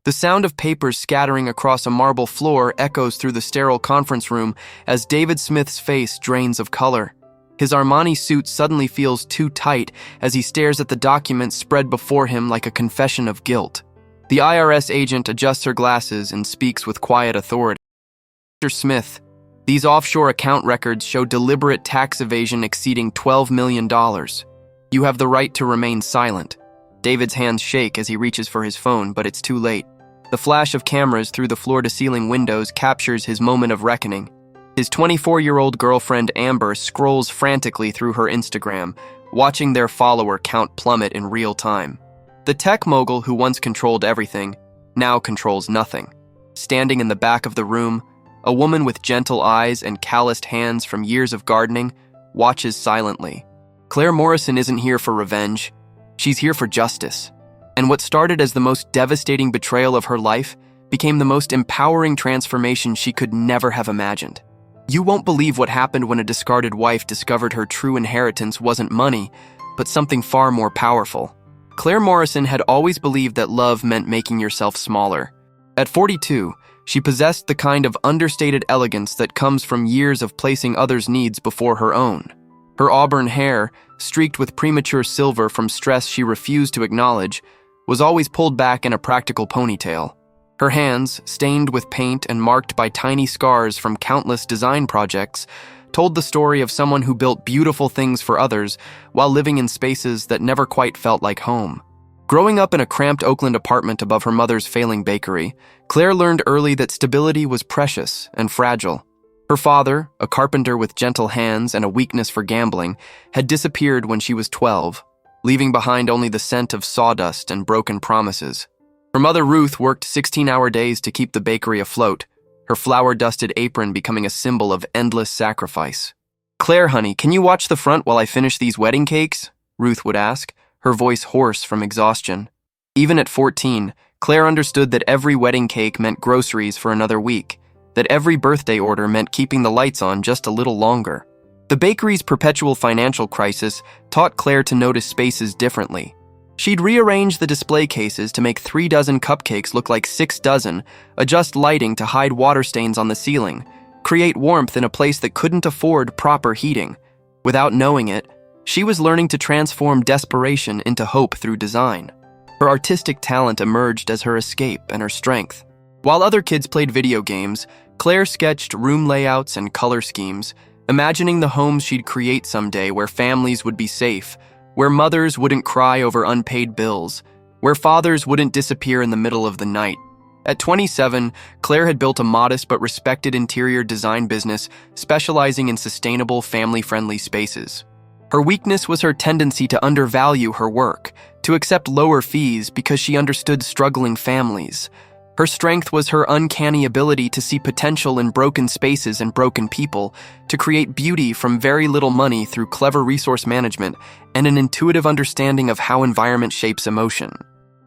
The sound of papers scattering across a marble floor echoes through the sterile conference room as David Smith's face drains of color. His Armani suit suddenly feels too tight as he stares at the documents spread before him like a confession of guilt. The IRS agent adjusts her glasses and speaks with quiet authority. Mr. Smith, these offshore account records show deliberate tax evasion exceeding $12 million. You have the right to remain silent. David's hands shake as he reaches for his phone, but it's too late. The flash of cameras through the floor-to-ceiling windows captures his moment of reckoning. His 24-year-old girlfriend Amber scrolls frantically through her Instagram, watching their follower count plummet in real time. The tech mogul who once controlled everything now controls nothing. Standing in the back of the room, a woman with gentle eyes and calloused hands from years of gardening watches silently. Claire Morrison isn't here for revenge. She's here for justice. And what started as the most devastating betrayal of her life became the most empowering transformation she could never have imagined. You won't believe what happened when a discarded wife discovered her true inheritance wasn't money, but something far more powerful. Claire Morrison had always believed that love meant making yourself smaller. At 42, she possessed the kind of understated elegance that comes from years of placing others' needs before her own. Her auburn hair, streaked with premature silver from stress she refused to acknowledge, was always pulled back in a practical ponytail. Her hands, stained with paint and marked by tiny scars from countless design projects, told the story of someone who built beautiful things for others while living in spaces that never quite felt like home. Growing up in a cramped Oakland apartment above her mother's failing bakery, Claire learned early that stability was precious and fragile. Her father, a carpenter with gentle hands and a weakness for gambling, had disappeared when she was 12, leaving behind only the scent of sawdust and broken promises. Her mother Ruth worked 16-hour days to keep the bakery afloat, her flour-dusted apron becoming a symbol of endless sacrifice. "Claire, honey, can you watch the front while I finish these wedding cakes?" Ruth would ask, her voice hoarse from exhaustion. Even at 14, Claire understood that every wedding cake meant groceries for another week, that every birthday order meant keeping the lights on just a little longer. The bakery's perpetual financial crisis taught Claire to notice spaces differently. She'd rearrange the display cases to make 3 dozen cupcakes look like 6 dozen, adjust lighting to hide water stains on the ceiling, create warmth in a place that couldn't afford proper heating. Without knowing it, she was learning to transform desperation into hope through design. Her artistic talent emerged as her escape and her strength. While other kids played video games, Claire sketched room layouts and color schemes, imagining the homes she'd create someday where families would be safe, where mothers wouldn't cry over unpaid bills, where fathers wouldn't disappear in the middle of the night. At 27, Claire had built a modest but respected interior design business specializing in sustainable, family-friendly spaces. Her weakness was her tendency to undervalue her work, to accept lower fees because she understood struggling families. Her strength was her uncanny ability to see potential in broken spaces and broken people, to create beauty from very little money through clever resource management and an intuitive understanding of how environment shapes emotion.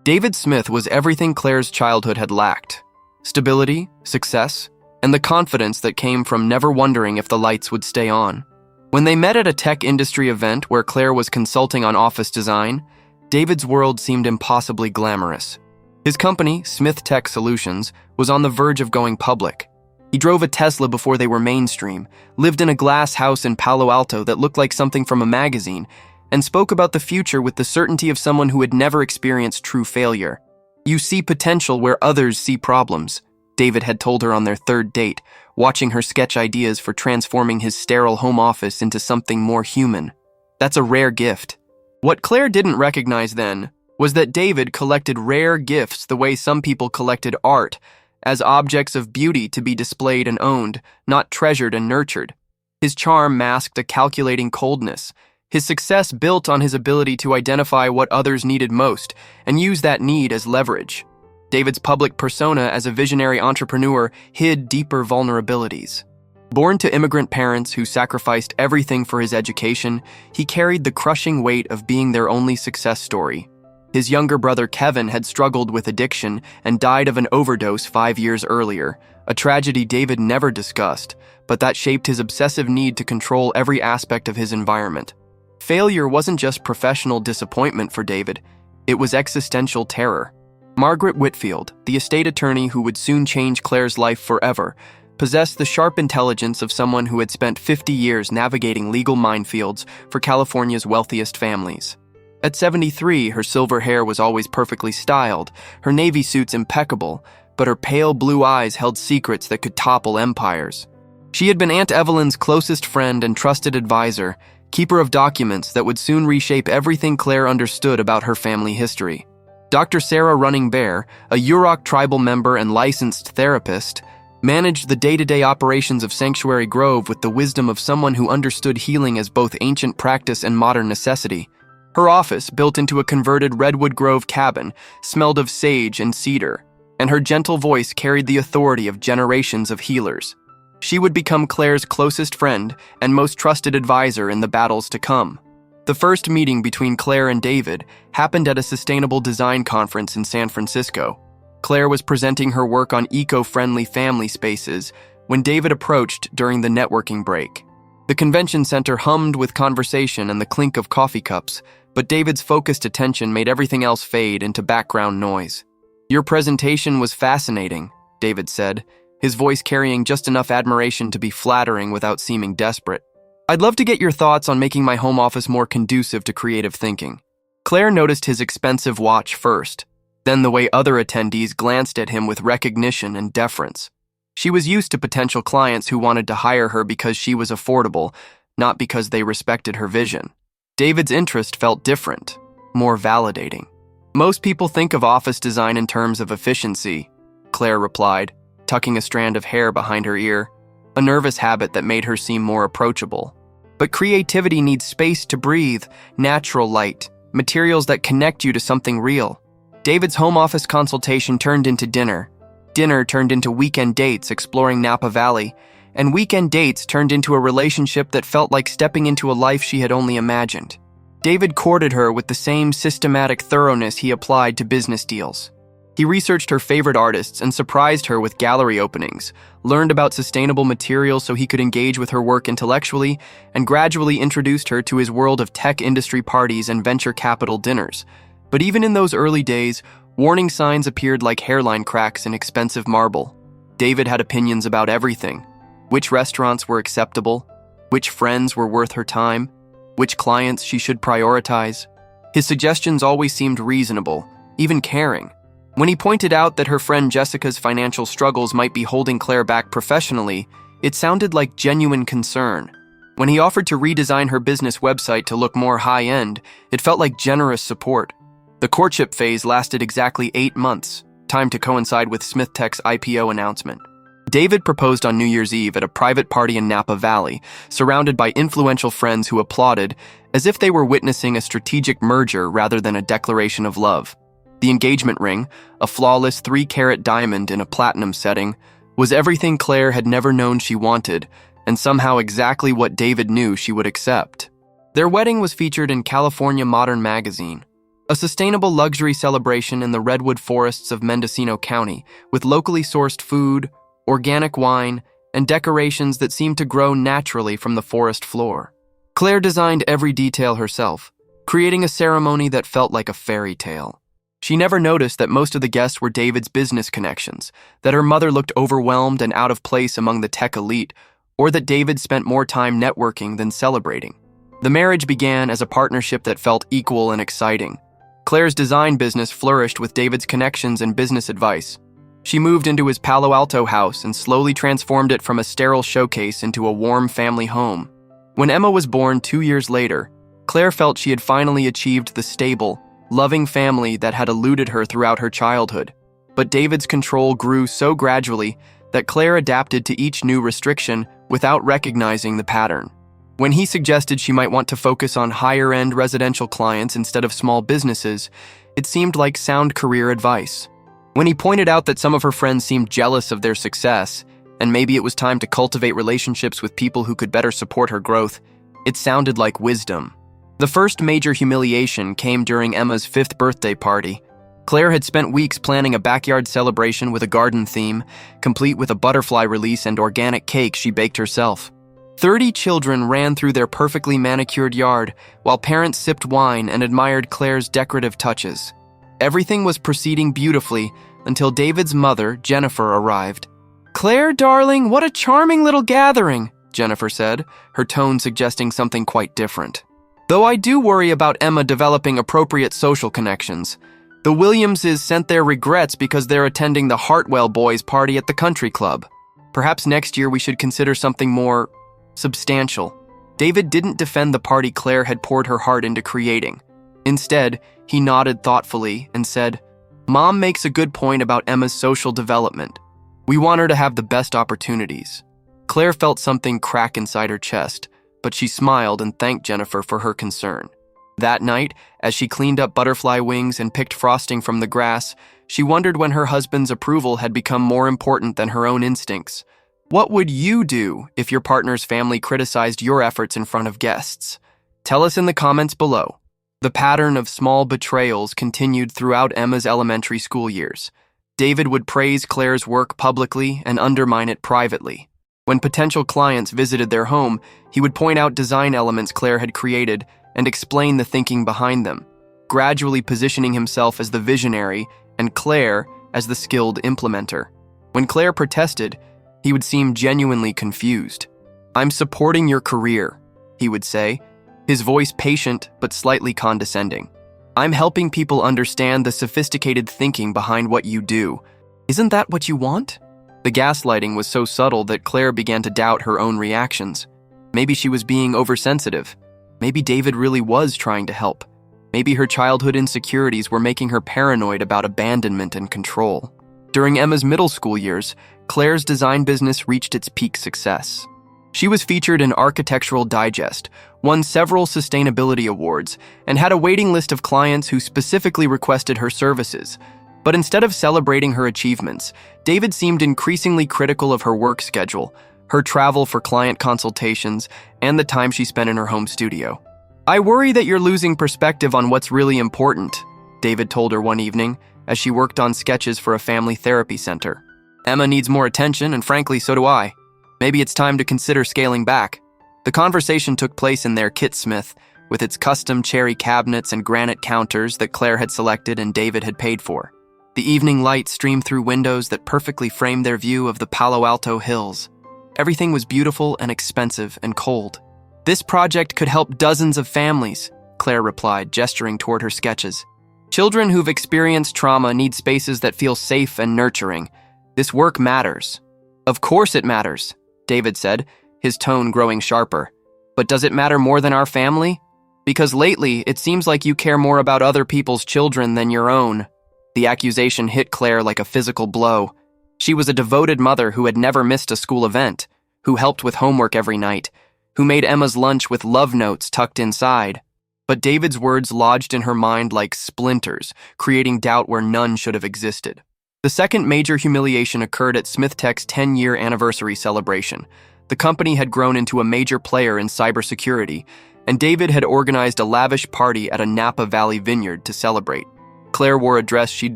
David Smith was everything Claire's childhood had lacked: stability, success, and the confidence that came from never wondering if the lights would stay on. When they met at a tech industry event where Claire was consulting on office design, David's world seemed impossibly glamorous. His company, Smith Tech Solutions, was on the verge of going public. He drove a Tesla before they were mainstream, lived in a glass house in Palo Alto that looked like something from a magazine, and spoke about the future with the certainty of someone who had never experienced true failure. "You see potential where others see problems," David had told her on their third date, watching her sketch ideas for transforming his sterile home office into something more human. That's a rare gift. What Claire didn't recognize then was that David collected rare gifts the way some people collected art, as objects of beauty to be displayed and owned, not treasured and nurtured. His charm masked a calculating coldness. His success built on his ability to identify what others needed most and use that need as leverage. David's public persona as a visionary entrepreneur hid deeper vulnerabilities. Born to immigrant parents who sacrificed everything for his education, he carried the crushing weight of being their only success story. His younger brother Kevin had struggled with addiction and died of an overdose 5 years earlier, a tragedy David never discussed, but that shaped his obsessive need to control every aspect of his environment. Failure wasn't just professional disappointment for David, it was existential terror. Margaret Whitfield, the estate attorney who would soon change Claire's life forever, possessed the sharp intelligence of someone who had spent 50 years navigating legal minefields for California's wealthiest families. At 73, her silver hair was always perfectly styled, her navy suits impeccable, but her pale blue eyes held secrets that could topple empires. She had been Aunt Evelyn's closest friend and trusted advisor, keeper of documents that would soon reshape everything Claire understood about her family history. Dr. Sarah Running Bear, a Yurok tribal member and licensed therapist, managed the day-to-day operations of Sanctuary Grove with the wisdom of someone who understood healing as both ancient practice and modern necessity. Her office, built into a converted Redwood Grove cabin, smelled of sage and cedar, and her gentle voice carried the authority of generations of healers. She would become Claire's closest friend and most trusted advisor in the battles to come. The first meeting between Claire and David happened at a sustainable design conference in San Francisco. Claire was presenting her work on eco-friendly family spaces when David approached during the networking break. The convention center hummed with conversation and the clink of coffee cups, but David's focused attention made everything else fade into background noise. "Your presentation was fascinating," David said, his voice carrying just enough admiration to be flattering without seeming desperate. "I'd love to get your thoughts on making my home office more conducive to creative thinking." Claire noticed his expensive watch first, then the way other attendees glanced at him with recognition and deference. She was used to potential clients who wanted to hire her because she was affordable, not because they respected her vision. David's interest felt different, more validating. "Most people think of office design in terms of efficiency," Claire replied, tucking a strand of hair behind her ear, a nervous habit that made her seem more approachable. "But creativity needs space to breathe, natural light, materials that connect you to something real." David's home office consultation turned into dinner. Dinner turned into weekend dates exploring Napa Valley, and weekend dates turned into a relationship that felt like stepping into a life she had only imagined. David courted her with the same systematic thoroughness he applied to business deals. He researched her favorite artists and surprised her with gallery openings, learned about sustainable materials so he could engage with her work intellectually, and gradually introduced her to his world of tech industry parties and venture capital dinners. But even in those early days, warning signs appeared like hairline cracks in expensive marble. David had opinions about everything: which restaurants were acceptable, which friends were worth her time, which clients she should prioritize. His suggestions always seemed reasonable, even caring. When he pointed out that her friend Jessica's financial struggles might be holding Claire back professionally, it sounded like genuine concern. When he offered to redesign her business website to look more high-end, it felt like generous support. The courtship phase lasted exactly 8 months, timed to coincide with Smith Tech's IPO announcement. David proposed on New Year's Eve at a private party in Napa Valley, surrounded by influential friends who applauded, as if they were witnessing a strategic merger rather than a declaration of love. The engagement ring, a flawless 3-carat diamond in a platinum setting, was everything Claire had never known she wanted, and somehow exactly what David knew she would accept. Their wedding was featured in California Modern Magazine, a sustainable luxury celebration in the redwood forests of Mendocino County, with locally sourced food, organic wine, and decorations that seemed to grow naturally from the forest floor. Claire designed every detail herself, creating a ceremony that felt like a fairy tale. She never noticed that most of the guests were David's business connections, that her mother looked overwhelmed and out of place among the tech elite, or that David spent more time networking than celebrating. The marriage began as a partnership that felt equal and exciting. Claire's design business flourished with David's connections and business advice. She moved into his Palo Alto house and slowly transformed it from a sterile showcase into a warm family home. When Emma was born 2 years later, Claire felt she had finally achieved the stable, loving family that had eluded her throughout her childhood. But David's control grew so gradually that Claire adapted to each new restriction without recognizing the pattern. When he suggested she might want to focus on higher-end residential clients instead of small businesses, it seemed like sound career advice. When he pointed out that some of her friends seemed jealous of their success, and maybe it was time to cultivate relationships with people who could better support her growth, it sounded like wisdom. The first major humiliation came during Emma's 5th birthday party. Claire had spent weeks planning a backyard celebration with a garden theme, complete with a butterfly release and organic cake she baked herself. 30 children ran through their perfectly manicured yard, while parents sipped wine and admired Claire's decorative touches. Everything was proceeding beautifully until David's mother, Jennifer, arrived. "Claire, darling, what a charming little gathering," Jennifer said, her tone suggesting something quite different. "Though I do worry about Emma developing appropriate social connections. The Williamses sent their regrets because they're attending the Hartwell boys' party at the country club. Perhaps next year we should consider something more substantial." David didn't defend the party Claire had poured her heart into creating. Instead, he nodded thoughtfully and said, "Mom makes a good point about Emma's social development. We want her to have the best opportunities." Claire felt something crack inside her chest, but she smiled and thanked Jennifer for her concern. That night, as she cleaned up butterfly wings and picked frosting from the grass, she wondered when her husband's approval had become more important than her own instincts. What would you do if your partner's family criticized your efforts in front of guests? Tell us in the comments below. The pattern of small betrayals continued throughout Emma's elementary school years. David would praise Claire's work publicly and undermine it privately. When potential clients visited their home, he would point out design elements Claire had created and explain the thinking behind them, gradually positioning himself as the visionary and Claire as the skilled implementer. When Claire protested, he would seem genuinely confused. "I'm supporting your career," he would say, his voice patient but slightly condescending. "I'm helping people understand the sophisticated thinking behind what you do. Isn't that what you want?" The gaslighting was so subtle that Claire began to doubt her own reactions. Maybe she was being oversensitive. Maybe David really was trying to help. Maybe her childhood insecurities were making her paranoid about abandonment and control. During Emma's middle school years, Claire's design business reached its peak success. She was featured in Architectural Digest, won several sustainability awards, and had a waiting list of clients who specifically requested her services. But instead of celebrating her achievements, David seemed increasingly critical of her work schedule, her travel for client consultations, and the time she spent in her home studio. "I worry that you're losing perspective on what's really important," David told her one evening as she worked on sketches for a family therapy center. "Emma needs more attention, and frankly, so do I. Maybe it's time to consider scaling back." The conversation took place in their kitsmith, with its custom cherry cabinets and granite counters that Claire had selected and David had paid for. The evening light streamed through windows that perfectly framed their view of the Palo Alto hills. Everything was beautiful and expensive and cold. "This project could help dozens of families," Claire replied, gesturing toward her sketches. "Children who've experienced trauma need spaces that feel safe and nurturing. This work matters." "Of course it matters," David said, his tone growing sharper. "But does it matter more than our family? Because lately, it seems like you care more about other people's children than your own." The accusation hit Claire like a physical blow. She was a devoted mother who had never missed a school event, who helped with homework every night, who made Emma's lunch with love notes tucked inside. But David's words lodged in her mind like splinters, creating doubt where none should have existed. The second major humiliation occurred at SmithTech's 10-year anniversary celebration. The company had grown into a major player in cybersecurity, and David had organized a lavish party at a Napa Valley vineyard to celebrate. Claire wore a dress she'd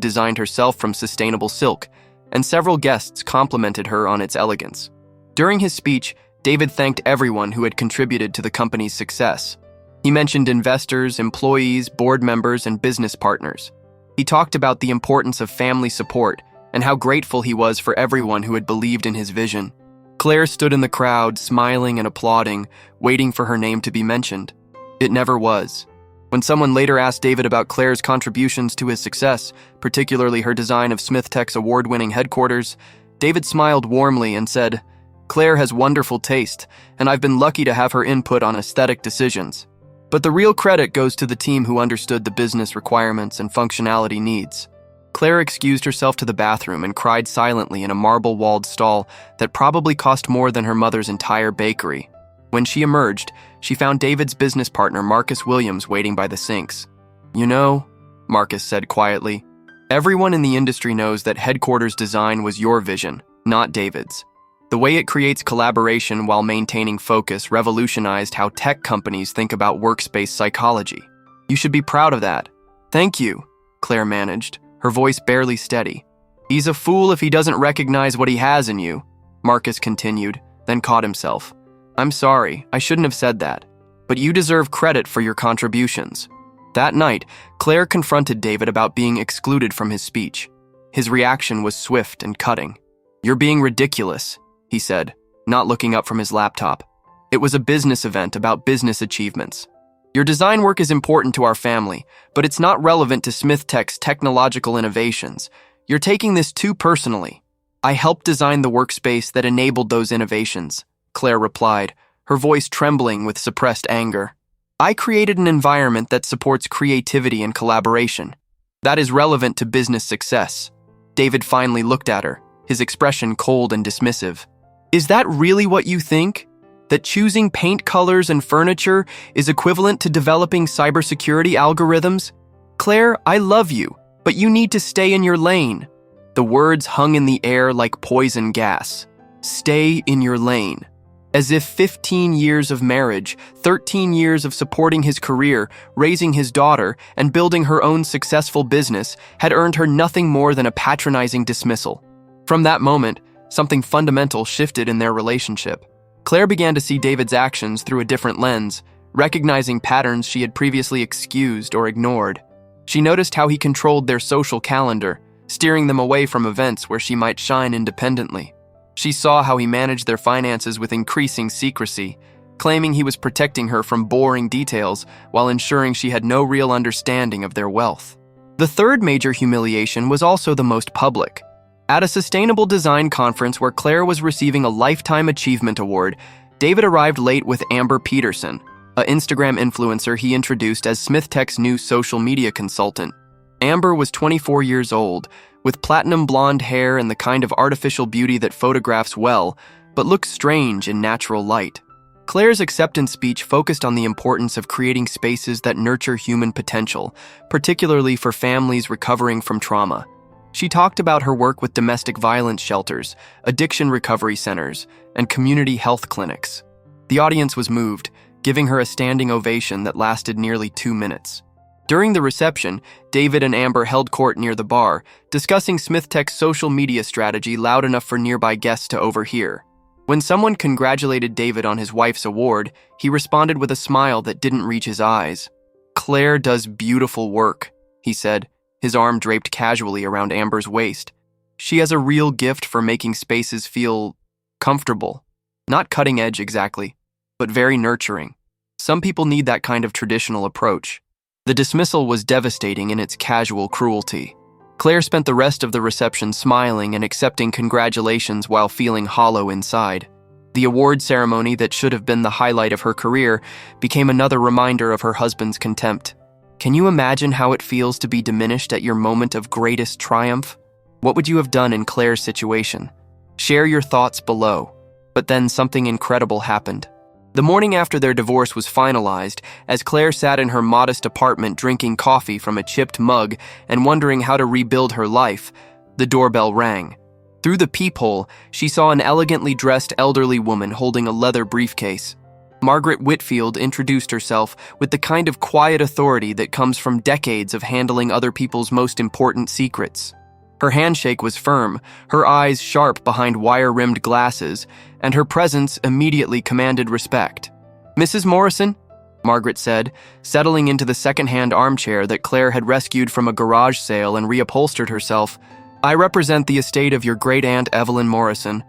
designed herself from sustainable silk, and several guests complimented her on its elegance. During his speech, David thanked everyone who had contributed to the company's success. He mentioned investors, employees, board members, and business partners. He talked about the importance of family support and how grateful he was for everyone who had believed in his vision. Claire stood in the crowd, smiling and applauding, waiting for her name to be mentioned. It never was. When someone later asked David about Claire's contributions to his success, particularly her design of SmithTech's award-winning headquarters, David smiled warmly and said, "Claire has wonderful taste, and I've been lucky to have her input on aesthetic decisions. But the real credit goes to the team who understood the business requirements and functionality needs." Claire excused herself to the bathroom and cried silently in a marble-walled stall that probably cost more than her mother's entire bakery. When she emerged, she found David's business partner, Marcus Williams, waiting by the sinks. "You know," Marcus said quietly, "everyone in the industry knows that headquarters design was your vision, not David's. The way it creates collaboration while maintaining focus revolutionized how tech companies think about workspace psychology. You should be proud of that." "Thank you," Claire managed, her voice barely steady. "He's a fool if he doesn't recognize what he has in you," Marcus continued, then caught himself. "I'm sorry, I shouldn't have said that. But you deserve credit for your contributions." That night, Claire confronted David about being excluded from his speech. His reaction was swift and cutting. "You're being ridiculous," he said, not looking up from his laptop. "It was a business event about business achievements. Your design work is important to our family, but it's not relevant to Smith Tech's technological innovations. You're taking this too personally." "I helped design the workspace that enabled those innovations," Claire replied, her voice trembling with suppressed anger. "I created an environment that supports creativity and collaboration. That is relevant to business success." David finally looked at her, his expression cold and dismissive. "Is that really what you think? That choosing paint colors and furniture is equivalent to developing cybersecurity algorithms? Claire, I love you, but you need to stay in your lane." The words hung in the air like poison gas. Stay in your lane. As if 15 years of marriage, 13 years of supporting his career, raising his daughter, and building her own successful business had earned her nothing more than a patronizing dismissal. From that moment, something fundamental shifted in their relationship. Claire began to see David's actions through a different lens, recognizing patterns she had previously excused or ignored. She noticed how he controlled their social calendar, steering them away from events where she might shine independently. She saw how he managed their finances with increasing secrecy, claiming he was protecting her from boring details while ensuring she had no real understanding of their wealth. The third major humiliation was also the most public. At a sustainable design conference where Claire was receiving a Lifetime Achievement Award, David arrived late with Amber Peterson, an Instagram influencer he introduced as Smith Tech's new social media consultant. Amber was 24 years old, with platinum blonde hair and the kind of artificial beauty that photographs well, but looks strange in natural light. Claire's acceptance speech focused on the importance of creating spaces that nurture human potential, particularly for families recovering from trauma. She talked about her work with domestic violence shelters, addiction recovery centers, and community health clinics. The audience was moved, giving her a standing ovation that lasted nearly 2 minutes. During the reception, David and Amber held court near the bar, discussing Smith Tech's social media strategy loud enough for nearby guests to overhear. When someone congratulated David on his wife's award, he responded with a smile that didn't reach his eyes. "Claire does beautiful work," he said, his arm draped casually around Amber's waist. "She has a real gift for making spaces feel comfortable. Not cutting edge exactly, but very nurturing. Some people need that kind of traditional approach." The dismissal was devastating in its casual cruelty. Claire spent the rest of the reception smiling and accepting congratulations while feeling hollow inside. The award ceremony that should have been the highlight of her career became another reminder of her husband's contempt. Can you imagine how it feels to be diminished at your moment of greatest triumph? What would you have done in Claire's situation? Share your thoughts below. But then something incredible happened. The morning after their divorce was finalized, as Claire sat in her modest apartment drinking coffee from a chipped mug and wondering how to rebuild her life, the doorbell rang. Through the peephole, she saw an elegantly dressed elderly woman holding a leather briefcase. Margaret Whitfield introduced herself with the kind of quiet authority that comes from decades of handling other people's most important secrets. Her handshake was firm, her eyes sharp behind wire-rimmed glasses, and her presence immediately commanded respect. "Mrs. Morrison," Margaret said, settling into the second-hand armchair that Claire had rescued from a garage sale and reupholstered herself, "I represent the estate of your great-aunt Evelyn Morrison.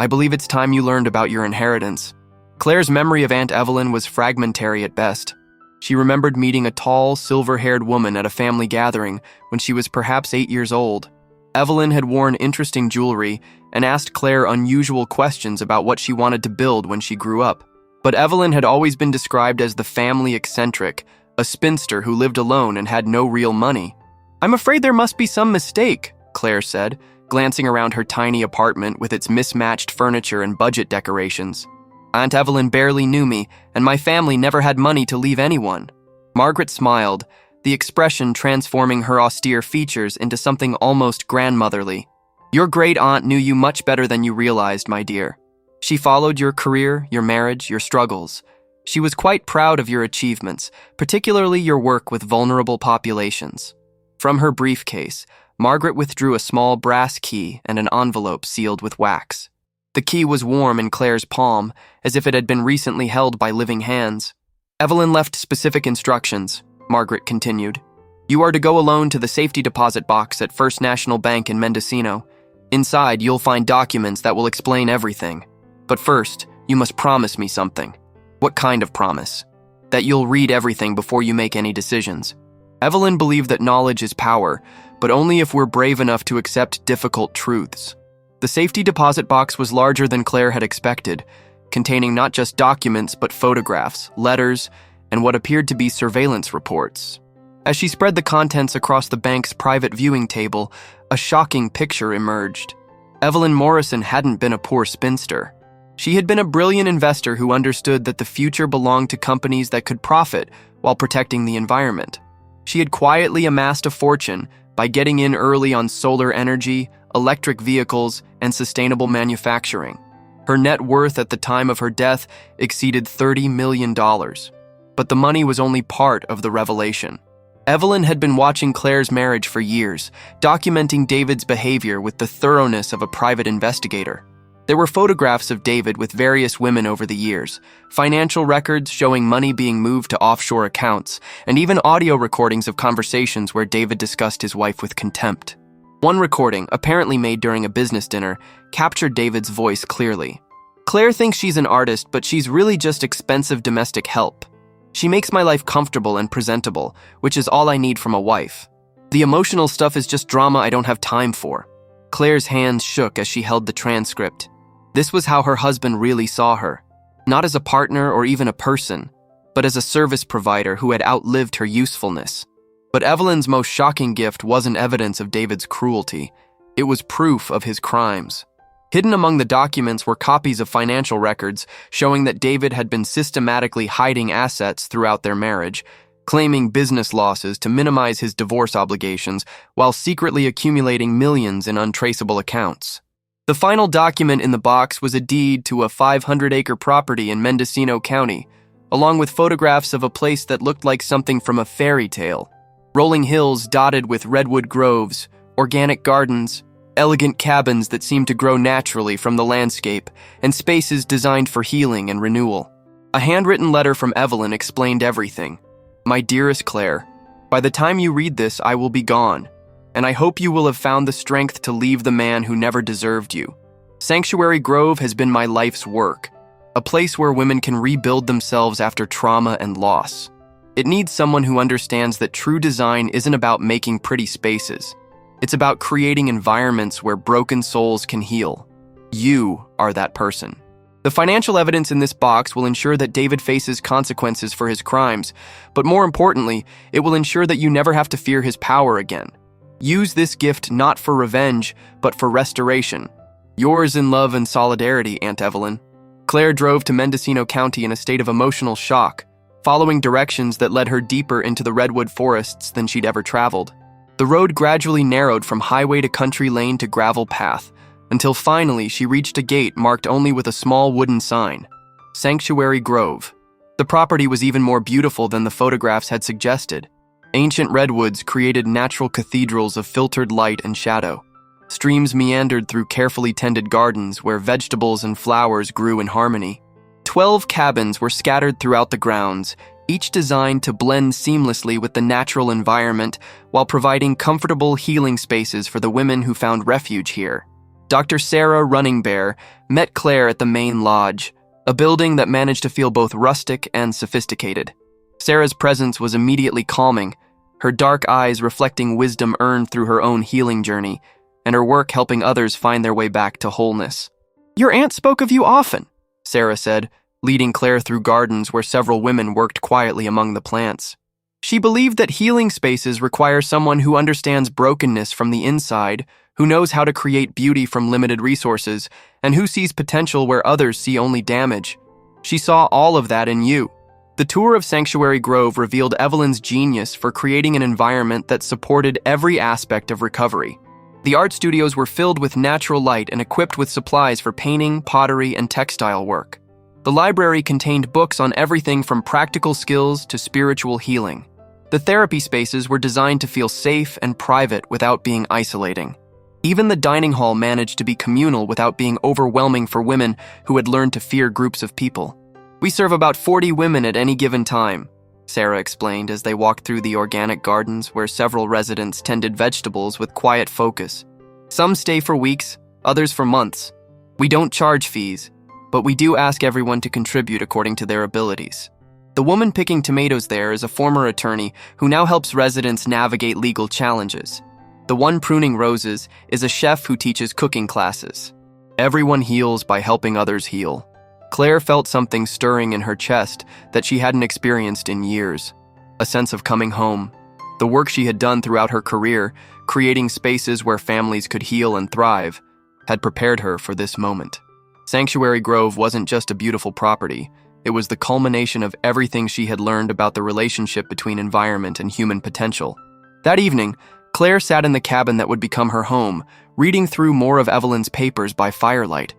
I believe it's time you learned about your inheritance." Claire's memory of Aunt Evelyn was fragmentary at best. She remembered meeting a tall, silver-haired woman at a family gathering when she was perhaps 8 years old. Evelyn had worn interesting jewelry and asked Claire unusual questions about what she wanted to build when she grew up. But Evelyn had always been described as the family eccentric, a spinster who lived alone and had no real money. "I'm afraid there must be some mistake," Claire said, glancing around her tiny apartment with its mismatched furniture and budget decorations. "Aunt Evelyn barely knew me, and my family never had money to leave anyone." Margaret smiled, the expression transforming her austere features into something almost grandmotherly. "Your great-aunt knew you much better than you realized, my dear. She followed your career, your marriage, your struggles. She was quite proud of your achievements, particularly your work with vulnerable populations." From her briefcase, Margaret withdrew a small brass key and an envelope sealed with wax. The key was warm in Claire's palm, as if it had been recently held by living hands. Evelyn left specific instructions. Margaret continued. "You are to go alone to the safety deposit box at First National Bank in Mendocino. Inside, you'll find documents that will explain everything. But first, you must promise me something." "What kind of promise?" "That you'll read everything before you make any decisions." Evelyn believed that knowledge is power, but only if we're brave enough to accept difficult truths. The safety deposit box was larger than Claire had expected, containing not just documents but photographs, letters, and what appeared to be surveillance reports. As she spread the contents across the bank's private viewing table, a shocking picture emerged. Evelyn Morrison hadn't been a poor spinster. She had been a brilliant investor who understood that the future belonged to companies that could profit while protecting the environment. She had quietly amassed a fortune by getting in early on solar energy, electric vehicles, and sustainable manufacturing. Her net worth at the time of her death exceeded $30 million. But the money was only part of the revelation. Evelyn had been watching Claire's marriage for years, documenting David's behavior with the thoroughness of a private investigator. There were photographs of David with various women over the years, financial records showing money being moved to offshore accounts, and even audio recordings of conversations where David discussed his wife with contempt. One recording, apparently made during a business dinner, captured David's voice clearly. "Claire thinks she's an artist, but she's really just expensive domestic help. She makes my life comfortable and presentable, which is all I need from a wife. The emotional stuff is just drama I don't have time for." Claire's hands shook as she held the transcript. This was how her husband really saw her, not as a partner or even a person, but as a service provider who had outlived her usefulness. But Evelyn's most shocking gift wasn't evidence of David's cruelty. It was proof of his crimes. Hidden among the documents were copies of financial records showing that David had been systematically hiding assets throughout their marriage, claiming business losses to minimize his divorce obligations while secretly accumulating millions in untraceable accounts. The final document in the box was a deed to a 500-acre property in Mendocino County, along with photographs of a place that looked like something from a fairy tale. Rolling hills dotted with redwood groves, organic gardens, elegant cabins that seemed to grow naturally from the landscape, and spaces designed for healing and renewal. A handwritten letter from Evelyn explained everything. "My dearest Claire, by the time you read this, I will be gone, and I hope you will have found the strength to leave the man who never deserved you. Sanctuary Grove has been my life's work, a place where women can rebuild themselves after trauma and loss. It needs someone who understands that true design isn't about making pretty spaces. It's about creating environments where broken souls can heal. You are that person." The financial evidence in this box will ensure that David faces consequences for his crimes, but more importantly, it will ensure that you never have to fear his power again. Use this gift not for revenge, but for restoration. Yours in love and solidarity, Aunt Evelyn. Claire drove to Mendocino County in a state of emotional shock, following directions that led her deeper into the redwood forests than she'd ever traveled. The road gradually narrowed from highway to country lane to gravel path, until finally she reached a gate marked only with a small wooden sign, Sanctuary Grove. The property was even more beautiful than the photographs had suggested. Ancient redwoods created natural cathedrals of filtered light and shadow. Streams meandered through carefully tended gardens where vegetables and flowers grew in harmony. 12 cabins were scattered throughout the grounds, each designed to blend seamlessly with the natural environment while providing comfortable healing spaces for the women who found refuge here. Dr. Sarah Running Bear met Claire at the main lodge, a building that managed to feel both rustic and sophisticated. Sarah's presence was immediately calming, her dark eyes reflecting wisdom earned through her own healing journey, and her work helping others find their way back to wholeness. "Your aunt spoke of you often," Sarah said, leading Claire through gardens where several women worked quietly among the plants. She believed that healing spaces require someone who understands brokenness from the inside, who knows how to create beauty from limited resources, and who sees potential where others see only damage. She saw all of that in you. The tour of Sanctuary Grove revealed Evelyn's genius for creating an environment that supported every aspect of recovery. The art studios were filled with natural light and equipped with supplies for painting, pottery, and textile work. The library contained books on everything from practical skills to spiritual healing. The therapy spaces were designed to feel safe and private without being isolating. Even the dining hall managed to be communal without being overwhelming for women who had learned to fear groups of people. "We serve about 40 women at any given time," Sarah explained as they walked through the organic gardens where several residents tended vegetables with quiet focus. Some stay for weeks, others for months. We don't charge fees, but we do ask everyone to contribute according to their abilities. The woman picking tomatoes there is a former attorney who now helps residents navigate legal challenges. The one pruning roses is a chef who teaches cooking classes. Everyone heals by helping others heal. Claire felt something stirring in her chest that she hadn't experienced in years. A sense of coming home. The work she had done throughout her career, creating spaces where families could heal and thrive, had prepared her for this moment. Sanctuary Grove wasn't just a beautiful property. It was the culmination of everything she had learned about the relationship between environment and human potential. That evening, Claire sat in the cabin that would become her home, reading through more of Evelyn's papers by firelight.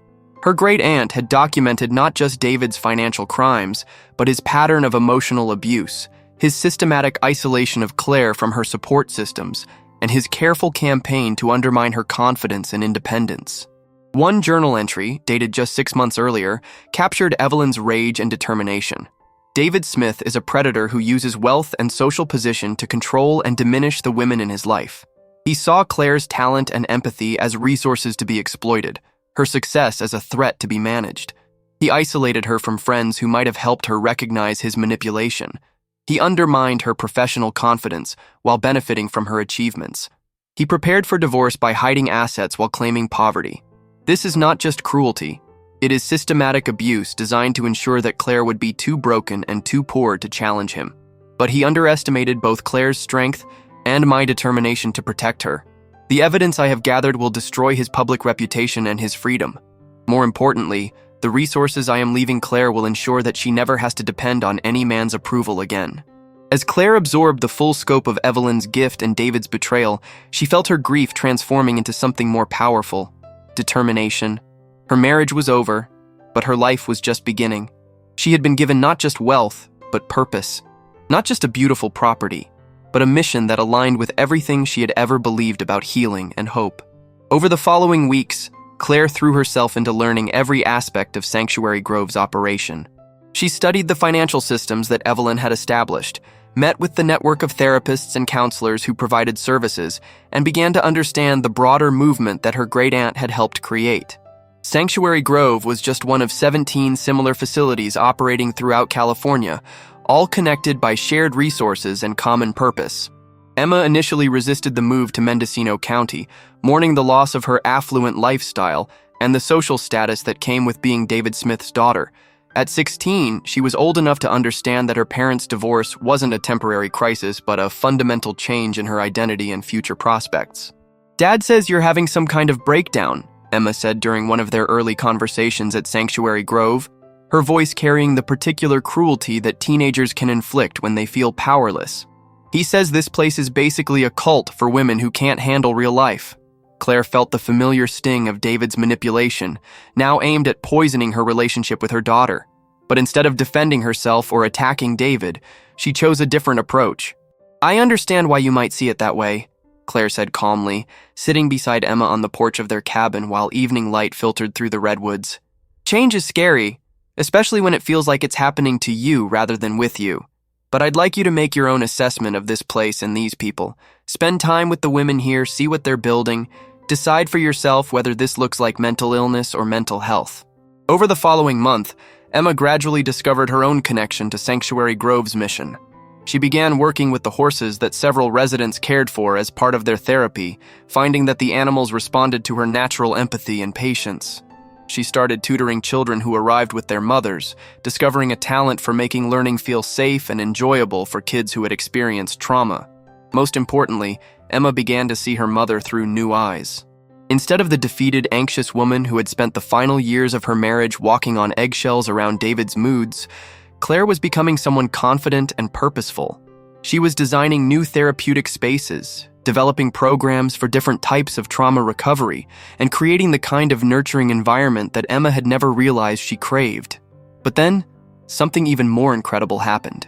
Her great-aunt had documented not just David's financial crimes, but his pattern of emotional abuse, his systematic isolation of Claire from her support systems, and his careful campaign to undermine her confidence and independence. One journal entry, dated just 6 months earlier, captured Evelyn's rage and determination. David Smith is a predator who uses wealth and social position to control and diminish the women in his life. He saw Claire's talent and empathy as resources to be exploited, her success as a threat to be managed. He isolated her from friends who might have helped her recognize his manipulation. He undermined her professional confidence while benefiting from her achievements. He prepared for divorce by hiding assets while claiming poverty. This is not just cruelty. It is systematic abuse designed to ensure that Claire would be too broken and too poor to challenge him. But he underestimated both Claire's strength and my determination to protect her. The evidence I have gathered will destroy his public reputation and his freedom. More importantly, the resources I am leaving Claire will ensure that she never has to depend on any man's approval again. As Claire absorbed the full scope of Evelyn's gift and David's betrayal, she felt her grief transforming into something more powerful: determination. Her marriage was over, but her life was just beginning. She had been given not just wealth, but purpose. Not just a beautiful property, but a mission that aligned with everything she had ever believed about healing and hope. Over the following weeks, Claire threw herself into learning every aspect of Sanctuary Grove's operation. She studied the financial systems that Evelyn had established, met with the network of therapists and counselors who provided services, and began to understand the broader movement that her great-aunt had helped create. Sanctuary Grove was just one of 17 similar facilities operating throughout California, all connected by shared resources and common purpose. Emma initially resisted the move to Mendocino County, mourning the loss of her affluent lifestyle and the social status that came with being David Smith's daughter. At 16, she was old enough to understand that her parents' divorce wasn't a temporary crisis, but a fundamental change in her identity and future prospects. "Dad says you're having some kind of breakdown," Emma said during one of their early conversations at Sanctuary Grove, her voice carrying the particular cruelty that teenagers can inflict when they feel powerless. "He says this place is basically a cult for women who can't handle real life." Claire felt the familiar sting of David's manipulation, now aimed at poisoning her relationship with her daughter. But instead of defending herself or attacking David, she chose a different approach. "I understand why you might see it that way," Claire said calmly, sitting beside Emma on the porch of their cabin while evening light filtered through the redwoods. "Change is scary, especially when it feels like it's happening to you rather than with you. But I'd like you to make your own assessment of this place and these people. Spend time with the women here, see what they're building, decide for yourself whether this looks like mental illness or mental health." Over the following month, Emma gradually discovered her own connection to Sanctuary Grove's mission. She began working with the horses that several residents cared for as part of their therapy, finding that the animals responded to her natural empathy and patience. She started tutoring children who arrived with their mothers, discovering a talent for making learning feel safe and enjoyable for kids who had experienced trauma. Most importantly, Emma began to see her mother through new eyes. Instead of the defeated, anxious woman who had spent the final years of her marriage walking on eggshells around David's moods, Claire was becoming someone confident and purposeful. She was designing new therapeutic spaces, developing programs for different types of trauma recovery, and creating the kind of nurturing environment that Emma had never realized she craved. But then, something even more incredible happened.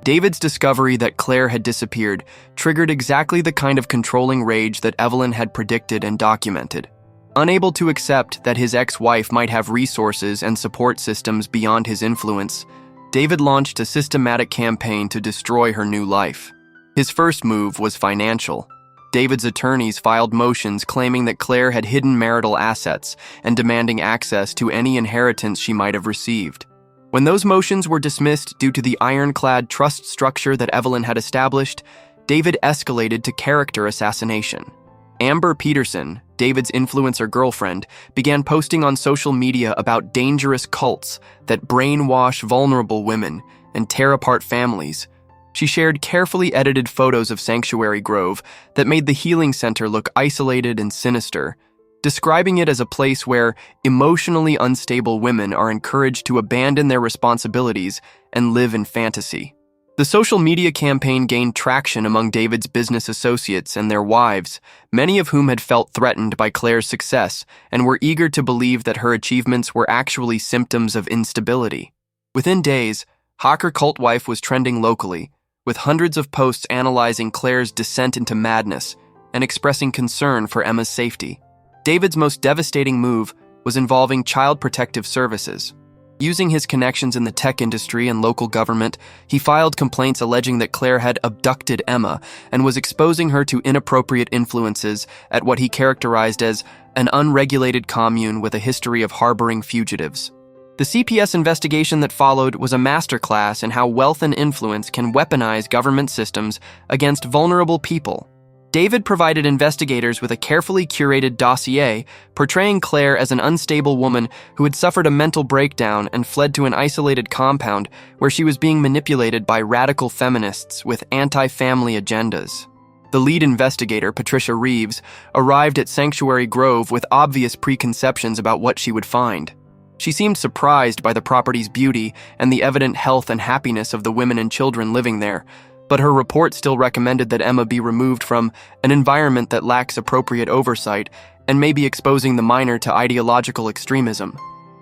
David's discovery that Claire had disappeared triggered exactly the kind of controlling rage that Evelyn had predicted and documented. Unable to accept that his ex-wife might have resources and support systems beyond his influence, David launched a systematic campaign to destroy her new life. His first move was financial. David's attorneys filed motions claiming that Claire had hidden marital assets and demanding access to any inheritance she might have received. When those motions were dismissed due to the ironclad trust structure that Evelyn had established, David escalated to character assassination. Amber Peterson, David's influencer girlfriend, began posting on social media about dangerous cults that brainwash vulnerable women and tear apart families. She shared carefully edited photos of Sanctuary Grove that made the healing center look isolated and sinister, describing it as a place where emotionally unstable women are encouraged to abandon their responsibilities and live in fantasy. The social media campaign gained traction among David's business associates and their wives, many of whom had felt threatened by Claire's success and were eager to believe that her achievements were actually symptoms of instability. Within days, Hacker Cult Wife was trending locally, with hundreds of posts analyzing Claire's descent into madness and expressing concern for Emma's safety. David's most devastating move was involving Child Protective Services. Using his connections in the tech industry and local government, he filed complaints alleging that Claire had abducted Emma and was exposing her to inappropriate influences at what he characterized as an unregulated commune with a history of harboring fugitives. The CPS investigation that followed was a masterclass in how wealth and influence can weaponize government systems against vulnerable people. David provided investigators with a carefully curated dossier portraying Claire as an unstable woman who had suffered a mental breakdown and fled to an isolated compound where she was being manipulated by radical feminists with anti-family agendas. The lead investigator, Patricia Reeves, arrived at Sanctuary Grove with obvious preconceptions about what she would find. She seemed surprised by the property's beauty and the evident health and happiness of the women and children living there, but her report still recommended that Emma be removed from an environment that lacks appropriate oversight and may be exposing the minor to ideological extremism.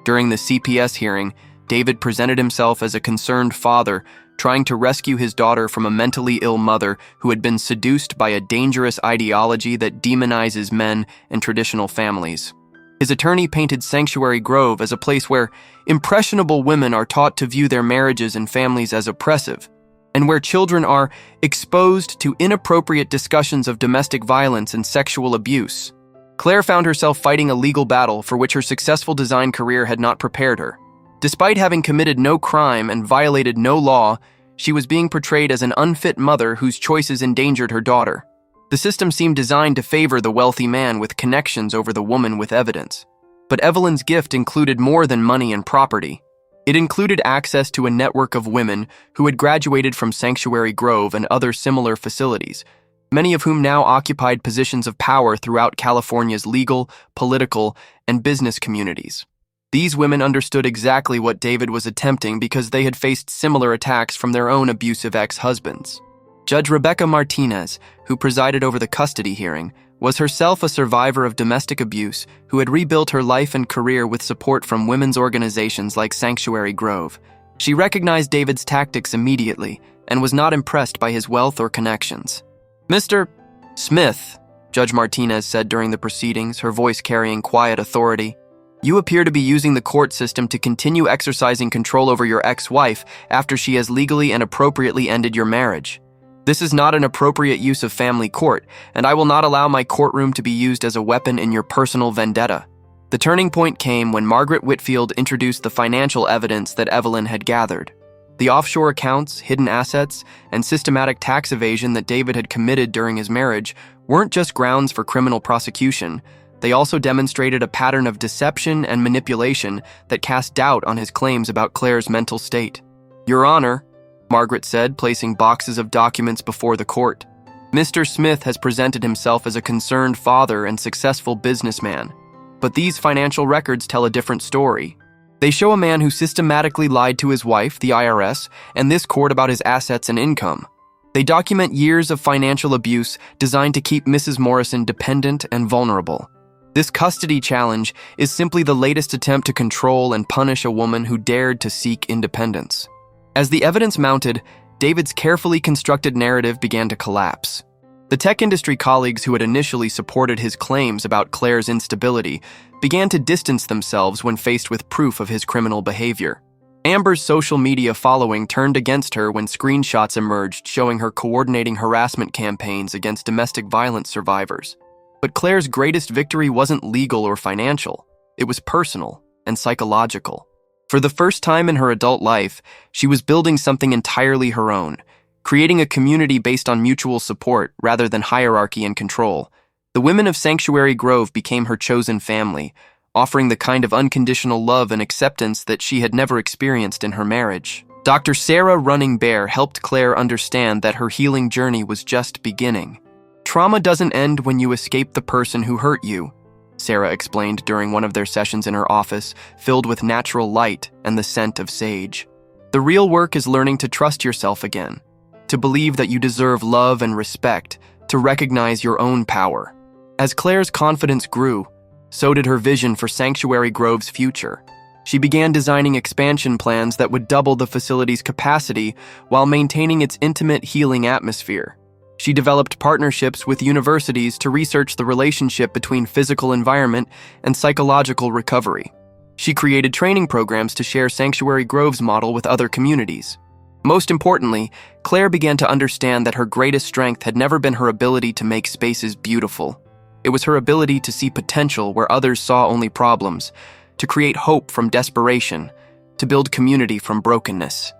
During the CPS hearing, David presented himself as a concerned father trying to rescue his daughter from a mentally ill mother who had been seduced by a dangerous ideology that demonizes men and traditional families. His attorney painted Sanctuary Grove as a place where impressionable women are taught to view their marriages and families as oppressive, and where children are exposed to inappropriate discussions of domestic violence and sexual abuse. Claire found herself fighting a legal battle for which her successful design career had not prepared her. Despite having committed no crime and violated no law, she was being portrayed as an unfit mother whose choices endangered her daughter. The system seemed designed to favor the wealthy man with connections over the woman with evidence. But Evelyn's gift included more than money and property. It included access to a network of women who had graduated from Sanctuary Grove and other similar facilities, many of whom now occupied positions of power throughout California's legal, political, and business communities. These women understood exactly what David was attempting because they had faced similar attacks from their own abusive ex-husbands. Judge Rebecca Martinez, who presided over the custody hearing, was herself a survivor of domestic abuse who had rebuilt her life and career with support from women's organizations like Sanctuary Grove. She recognized David's tactics immediately and was not impressed by his wealth or connections. "Mr. Smith," Judge Martinez said during the proceedings, her voice carrying quiet authority, "you appear to be using the court system to continue exercising control over your ex-wife after she has legally and appropriately ended your marriage. This is not an appropriate use of family court, and I will not allow my courtroom to be used as a weapon in your personal vendetta." The turning point came when Margaret Whitfield introduced the financial evidence that Evelyn had gathered. The offshore accounts, hidden assets, and systematic tax evasion that David had committed during his marriage weren't just grounds for criminal prosecution. They also demonstrated a pattern of deception and manipulation that cast doubt on his claims about Claire's mental state. "Your Honor," Margaret said, placing boxes of documents before the court, "Mr. Smith has presented himself as a concerned father and successful businessman. But these financial records tell a different story. They show a man who systematically lied to his wife, the IRS, and this court about his assets and income. They document years of financial abuse designed to keep Mrs. Morrison dependent and vulnerable. This custody challenge is simply the latest attempt to control and punish a woman who dared to seek independence." As the evidence mounted, David's carefully constructed narrative began to collapse. The tech industry colleagues who had initially supported his claims about Claire's instability began to distance themselves when faced with proof of his criminal behavior. Amber's social media following turned against her when screenshots emerged showing her coordinating harassment campaigns against domestic violence survivors. But Claire's greatest victory wasn't legal or financial. It was personal and psychological. For the first time in her adult life, she was building something entirely her own, creating a community based on mutual support rather than hierarchy and control. The women of Sanctuary Grove became her chosen family, offering the kind of unconditional love and acceptance that she had never experienced in her marriage. Dr. Sarah Running Bear helped Claire understand that her healing journey was just beginning. Trauma doesn't end when you escape the person who hurt you, Sarah explained during one of their sessions in her office, filled with natural light and the scent of sage. The real work is learning to trust yourself again, to believe that you deserve love and respect, to recognize your own power. As Claire's confidence grew, so did her vision for Sanctuary Grove's future. She began designing expansion plans that would double the facility's capacity while maintaining its intimate, healing atmosphere. She developed partnerships with universities to research the relationship between physical environment and psychological recovery. She created training programs to share Sanctuary Grove's model with other communities. Most importantly, Claire began to understand that her greatest strength had never been her ability to make spaces beautiful. It was her ability to see potential where others saw only problems, to create hope from desperation, to build community from brokenness.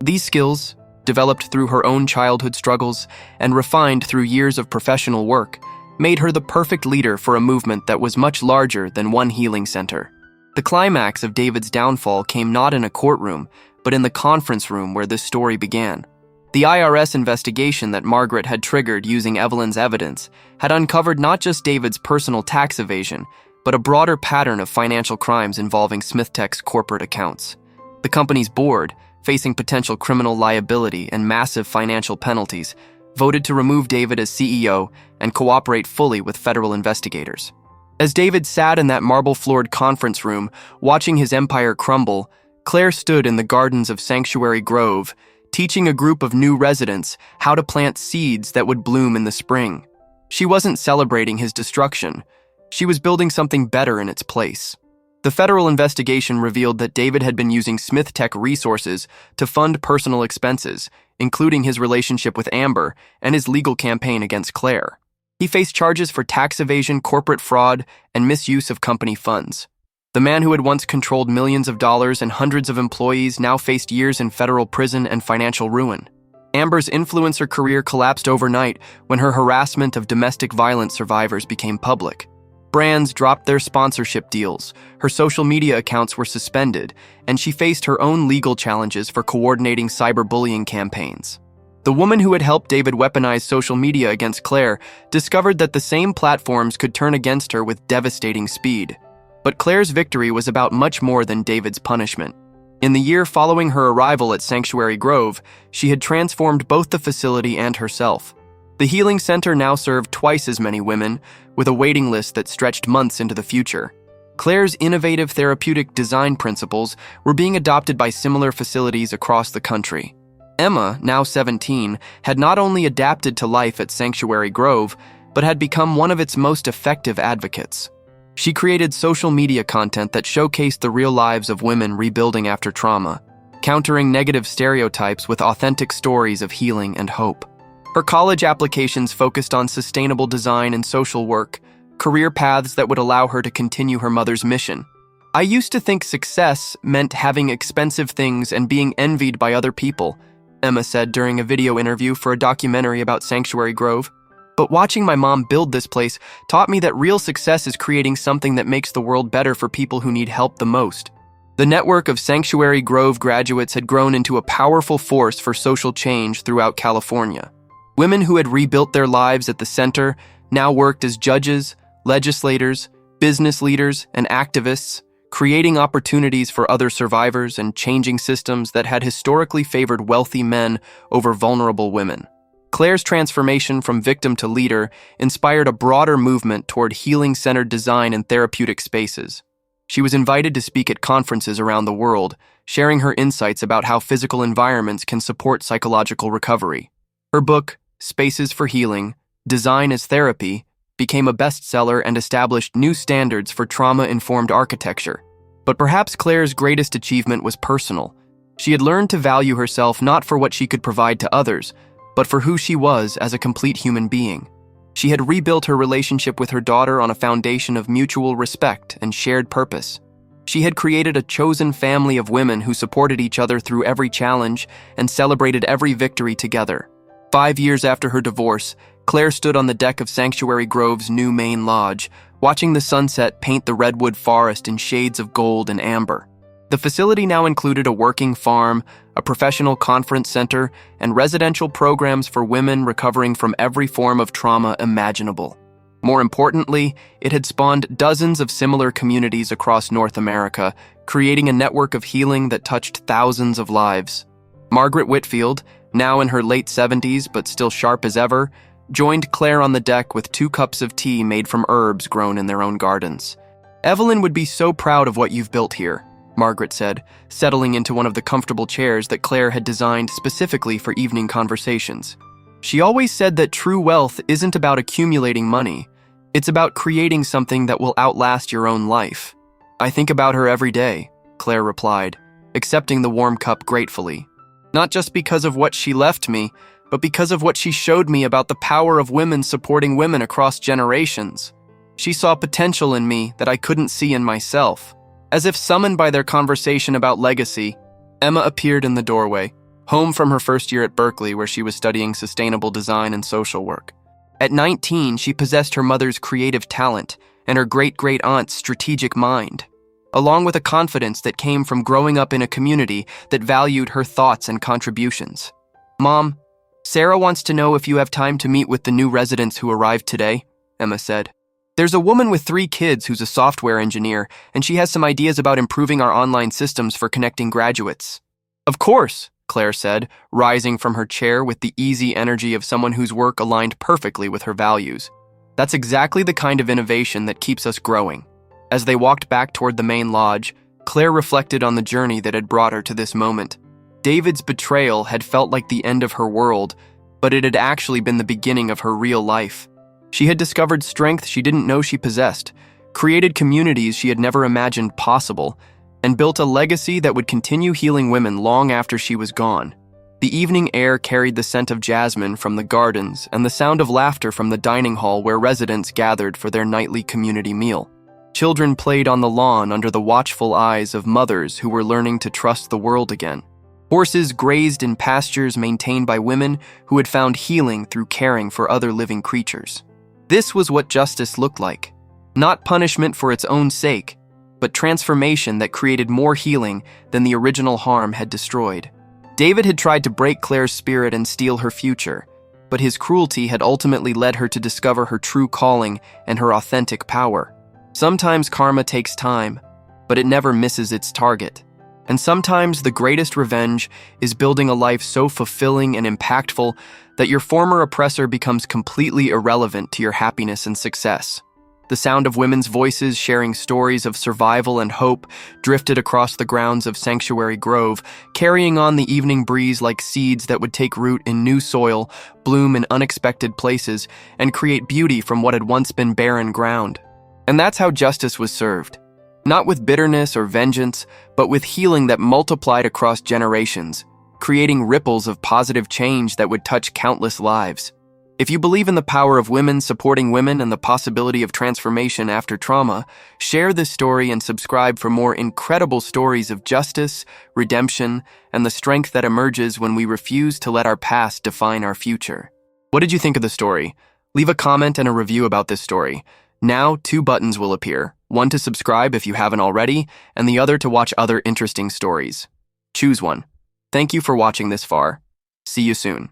These skills, developed through her own childhood struggles and refined through years of professional work, made her the perfect leader for a movement that was much larger than one healing center. The climax of David's downfall came not in a courtroom, but in the conference room where this story began. The IRS investigation that Margaret had triggered using Evelyn's evidence had uncovered not just David's personal tax evasion, but a broader pattern of financial crimes involving SmithTech's corporate accounts. The company's board, facing potential criminal liability and massive financial penalties, voted to remove David as CEO and cooperate fully with federal investigators. As David sat in that marble-floored conference room, watching his empire crumble, Claire stood in the gardens of Sanctuary Grove, teaching a group of new residents how to plant seeds that would bloom in the spring. She wasn't celebrating his destruction. She was building something better in its place. The federal investigation revealed that David had been using SmithTech resources to fund personal expenses, including his relationship with Amber and his legal campaign against Claire. He faced charges for tax evasion, corporate fraud, and misuse of company funds. The man who had once controlled millions of dollars and hundreds of employees now faced years in federal prison and financial ruin. Amber's influencer career collapsed overnight when her harassment of domestic violence survivors became public. Brands dropped their sponsorship deals, her social media accounts were suspended, and she faced her own legal challenges for coordinating cyberbullying campaigns. The woman who had helped David weaponize social media against Claire discovered that the same platforms could turn against her with devastating speed. But Claire's victory was about much more than David's punishment. In the year following her arrival at Sanctuary Grove, she had transformed both the facility and herself. The healing center now served twice as many women, with a waiting list that stretched months into the future. Claire's innovative therapeutic design principles were being adopted by similar facilities across the country. Emma, now 17, had not only adapted to life at Sanctuary Grove, but had become one of its most effective advocates. She created social media content that showcased the real lives of women rebuilding after trauma, countering negative stereotypes with authentic stories of healing and hope. Her college applications focused on sustainable design and social work, career paths that would allow her to continue her mother's mission. "I used to think success meant having expensive things and being envied by other people," Emma said during a video interview for a documentary about Sanctuary Grove. "But watching my mom build this place taught me that real success is creating something that makes the world better for people who need help the most." The network of Sanctuary Grove graduates had grown into a powerful force for social change throughout California. Women who had rebuilt their lives at the center now worked as judges, legislators, business leaders, and activists, creating opportunities for other survivors and changing systems that had historically favored wealthy men over vulnerable women. Claire's transformation from victim to leader inspired a broader movement toward healing-centered design and therapeutic spaces. She was invited to speak at conferences around the world, sharing her insights about how physical environments can support psychological recovery. Her book, Spaces for Healing, Design as Therapy, became a bestseller and established new standards for trauma-informed architecture. But perhaps Claire's greatest achievement was personal, She had learned to value herself not for what she could provide to others, but for who she was as a complete human being. She had rebuilt her relationship with her daughter on a foundation of mutual respect and shared purpose. She had created a chosen family of women who supported each other through every challenge and celebrated every victory together. 5 years after her divorce, Claire stood on the deck of Sanctuary Grove's new main lodge, watching the sunset paint the redwood forest in shades of gold and amber. The facility now included a working farm, a professional conference center, and residential programs for women recovering from every form of trauma imaginable. More importantly, it had spawned dozens of similar communities across North America, creating a network of healing that touched thousands of lives. Margaret Whitfield, now in her late 70s but still sharp as ever, joined Claire on the deck with 2 cups of tea made from herbs grown in their own gardens. "Evelyn would be so proud of what you've built here," Margaret said, settling into one of the comfortable chairs that Claire had designed specifically for evening conversations. "She always said that true wealth isn't about accumulating money. It's about creating something that will outlast your own life." "I think about her every day," Claire replied, accepting the warm cup gratefully. "Not just because of what she left me, but because of what she showed me about the power of women supporting women across generations. She saw potential in me that I couldn't see in myself." As if summoned by their conversation about legacy, Emma appeared in the doorway, home from her first year at Berkeley where she was studying sustainable design and social work. At 19, she possessed her mother's creative talent and her great-great-aunt's strategic mind, along with a confidence that came from growing up in a community that valued her thoughts and contributions. "Mom, Sarah wants to know if you have time to meet with the new residents who arrived today," Emma said. "There's a woman with 3 kids who's a software engineer, and she has some ideas about improving our online systems for connecting graduates." "Of course," Claire said, rising from her chair with the easy energy of someone whose work aligned perfectly with her values. "That's exactly the kind of innovation that keeps us growing." As they walked back toward the main lodge, Claire reflected on the journey that had brought her to this moment. David's betrayal had felt like the end of her world, but it had actually been the beginning of her real life. She had discovered strength she didn't know she possessed, created communities she had never imagined possible, and built a legacy that would continue healing women long after she was gone. The evening air carried the scent of jasmine from the gardens and the sound of laughter from the dining hall where residents gathered for their nightly community meal. Children played on the lawn under the watchful eyes of mothers who were learning to trust the world again. Horses grazed in pastures maintained by women who had found healing through caring for other living creatures. This was what justice looked like. Not punishment for its own sake, but transformation that created more healing than the original harm had destroyed. David had tried to break Claire's spirit and steal her future, but his cruelty had ultimately led her to discover her true calling and her authentic power. Sometimes karma takes time, but it never misses its target. And sometimes the greatest revenge is building a life so fulfilling and impactful that your former oppressor becomes completely irrelevant to your happiness and success. The sound of women's voices sharing stories of survival and hope drifted across the grounds of Sanctuary Grove, carrying on the evening breeze like seeds that would take root in new soil, bloom in unexpected places, and create beauty from what had once been barren ground. And that's how justice was served. Not with bitterness or vengeance, but with healing that multiplied across generations, creating ripples of positive change that would touch countless lives. If you believe in the power of women supporting women and the possibility of transformation after trauma, share this story and subscribe for more incredible stories of justice, redemption, and the strength that emerges when we refuse to let our past define our future. What did you think of the story? Leave a comment and a review about this story. Now, 2 buttons will appear, one to subscribe if you haven't already, and the other to watch other interesting stories. Choose one. Thank you for watching this far. See you soon.